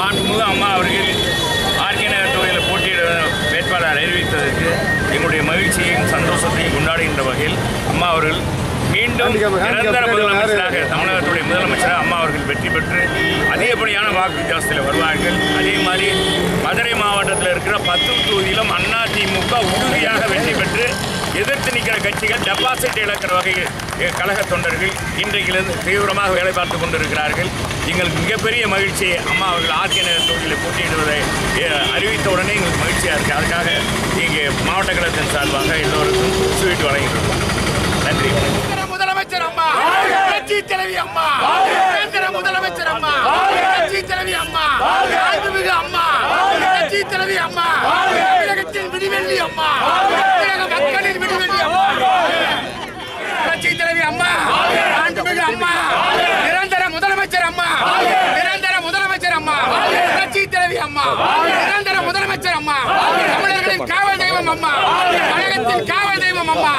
மாண்புமிகு அம்மா அவர்கள் ஆர்கே நகர் தொகுதியில் போட்டியிட வேட்பாளர் அறிவித்ததற்கு எங்களுடைய மகிழ்ச்சியையும் சந்தோஷத்தையும் கொண்டாடுகின்ற வகையில் அம்மா அவர்கள் மீண்டும் நிரந்தர முதலமைச்சராக தமிழகத்துடைய முதலமைச்சராக அம்மா அவர்கள் வெற்றி பெற்று அதிகப்படியான வாக்கு வித்தியாசத்தில் வருவார்கள். அதே மாதிரி மதுரை மாவட்டத்தில் இருக்கிற 10 தொகுதியிலும் அதிமுக உறுதியாக வெற்றி பெற்று எதிர்த்து நிற்கிற கட்சிகள் டெபாசிட் இழக்கிற வகையில் கழக தொண்டர்கள் இன்றைக்கிலிருந்து தீவிரமாக வேலை பார்த்து கொண்டிருக்கிறார்கள். எங்களுக்கு மிகப்பெரிய மகிழ்ச்சி அம்மா அவர்கள் ஆர்கே நகர் தொகுதியில் போட்டியிடுவதை அறிவித்த உடனே எங்களுக்கு மகிழ்ச்சியாக இருக்குது. அதுக்காக இங்கே மாவட்ட கழகத்தின் சார்பாக எல்லோருக்கும் ஸ்வீட் வழங்கியிருக்கோம். நன்றி. முதலமைச்சர் அம்மா, கட்சி தலைவி அம்மா, முதலமைச்சர் அம்மா, கட்சி தலைவி அம்மா, மாண்புமிகு அம்மா, கட்சி தலைவி அம்மா, தமிழகத்தின் விடிவெள்ளி அம்மா, தமிழக மக்களின் விடிவெள்ளி அம்மா, கட்சி தலைவி அம்மா, மாண்புமிகு அம்மா, நிரந்தர முதலமைச்சர் அம்மா, நிரந்தர முதலமைச்சர் அம்மா, கட்சி தலைவி அம்மா, நிரந்தர முதலமைச்சர் அம்மா, தமிழர்களின் காவல் தெய்வம் அம்மா, கழகத்தின் காவல் தெய்வம் அம்மா.